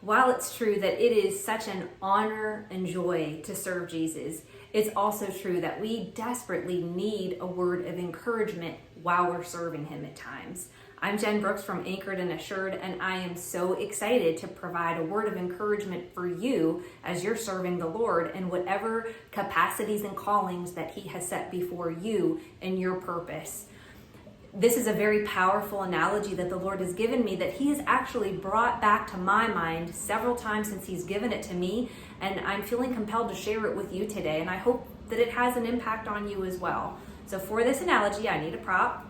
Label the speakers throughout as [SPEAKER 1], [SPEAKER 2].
[SPEAKER 1] While it's true that it is such an honor and joy to serve Jesus, it's also true that we desperately need a word of encouragement while we're serving him at times. I'm Jen Brooks from Anchored and Assured, and I am so excited to provide a word of encouragement for you as you're serving the Lord in whatever capacities and callings that he has set before you in your purpose. This is a very powerful analogy that the Lord has given me that he has actually brought back to my mind several times since he's given it to me, and I'm feeling compelled to share it with you today, and I hope that it has an impact on you as well. So for this analogy, I need a prop,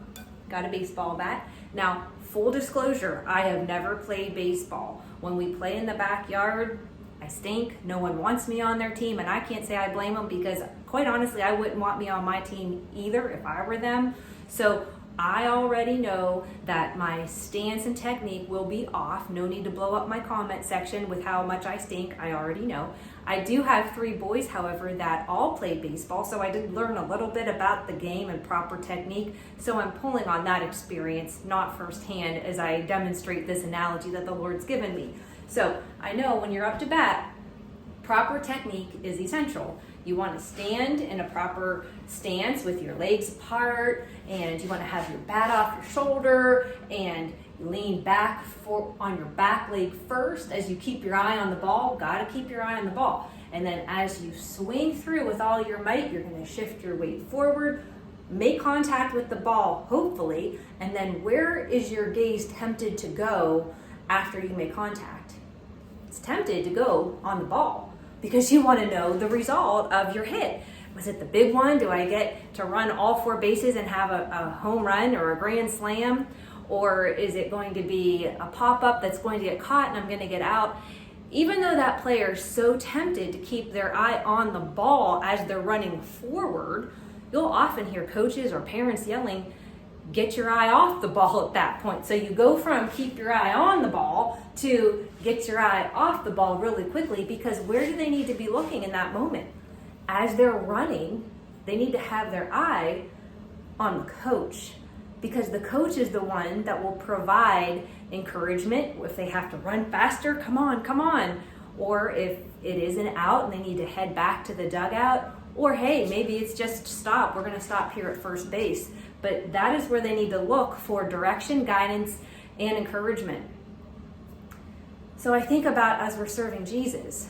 [SPEAKER 1] got a baseball bat. Now, full disclosure, I have never played baseball. When we play in the backyard, I stink. No one wants me on their team, and I can't say I blame them because quite honestly, I wouldn't want me on my team either if I were them. So I already know that my stance and technique will be off. No need to blow up my comment section with how much I stink. I already know. I do have 3 boys, however, that all play baseball, so I did learn a little bit about the game and proper technique. So I'm pulling on that experience, not firsthand, as I demonstrate this analogy that the Lord's given me. So I know when you're up to bat, proper technique is essential. You want to stand in a proper stance with your legs apart, and you want to have your bat off your shoulder, and you lean back on your back leg first as you keep your eye on the ball. Got to keep your eye on the ball. And then as you swing through with all your might, you're going to shift your weight forward, make contact with the ball, hopefully, and then where is your gaze tempted to go after you make contact? It's tempted to go on the ball, because you want to know the result of your hit. Was it the big one? Do I get to run all 4 bases and have a home run or a grand slam? Or is it going to be a pop-up that's going to get caught and I'm going to get out? Even though that player is so tempted to keep their eye on the ball as they're running forward, you'll often hear coaches or parents yelling, get your eye off the ball at that point. So you go from keep your eye on the ball to get your eye off the ball really quickly, because where do they need to be looking in that moment? As they're running, they need to have their eye on the coach, because the coach is the one that will provide encouragement. If they have to run faster, come on. Or if it is an out and they need to head back to the dugout, or hey, maybe it's just stop. We're going to stop here at first base. But that is where they need to look for direction, guidance, and encouragement. So I think about as we're serving Jesus,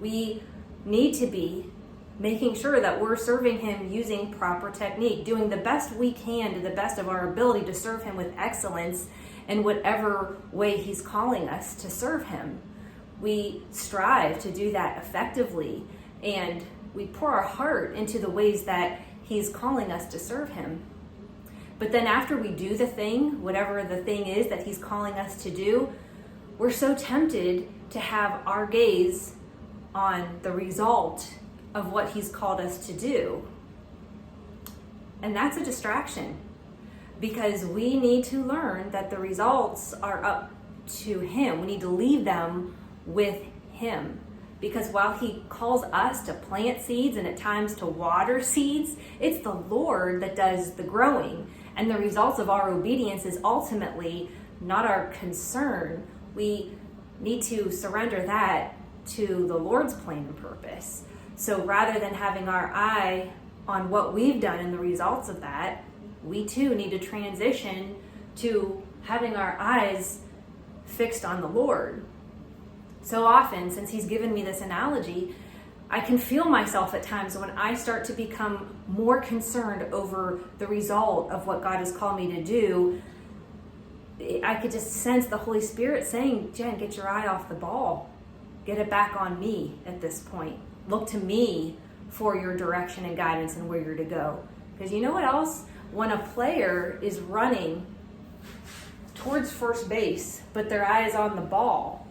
[SPEAKER 1] we need to be making sure that we're serving him using proper technique, doing the best we can to the best of our ability to serve him with excellence in whatever way he's calling us to serve him. We strive to do that effectively, and we pour our heart into the ways that he's calling us to serve him. But then after we do the thing, whatever the thing is that he's calling us to do, we're so tempted to have our gaze on the result of what he's called us to do. And that's a distraction, because we need to learn that the results are up to him. We need to leave them with him. Because while he calls us to plant seeds and at times to water seeds, it's the Lord that does the growing. And the results of our obedience is ultimately not our concern. We need to surrender that to the Lord's plan and purpose. So rather than having our eye on what we've done and the results of that, we too need to transition to having our eyes fixed on the Lord. So often, since he's given me this analogy, I can feel myself at times when I start to become more concerned over the result of what God has called me to do. I could just sense the Holy Spirit saying, Jen, get your eye off the ball. Get it back on me at this point. Look to me for your direction and guidance and where you're to go. Because you know what else? When a player is running towards first base, but their eye is on the ball,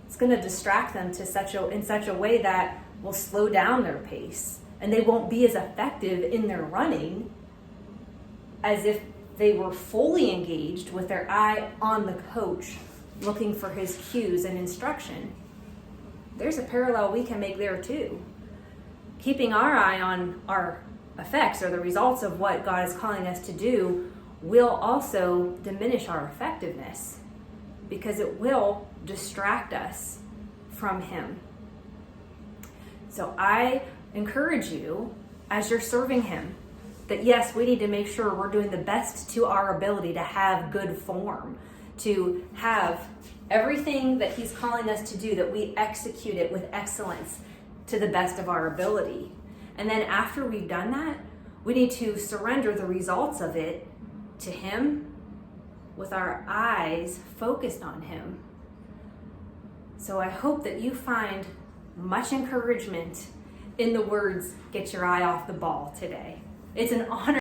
[SPEAKER 1] it's going to distract them in such a way that will slow down their pace, and they won't be as effective in their running as if they were fully engaged with their eye on the coach, looking for his cues and instruction. There's a parallel we can make there too. Keeping our eye on our effects or the results of what God is calling us to do will also diminish our effectiveness. because it will distract us from Him. So I encourage you, as you're serving Him, that yes, we need to make sure we're doing the best to our ability to have good form, to have everything that He's calling us to do, that we execute it with excellence to the best of our ability. And then after we've done that, we need to surrender the results of it to Him with our eyes focused on Him. So I hope that you find much encouragement in the words, "Get your eye off the ball" today. It's an honor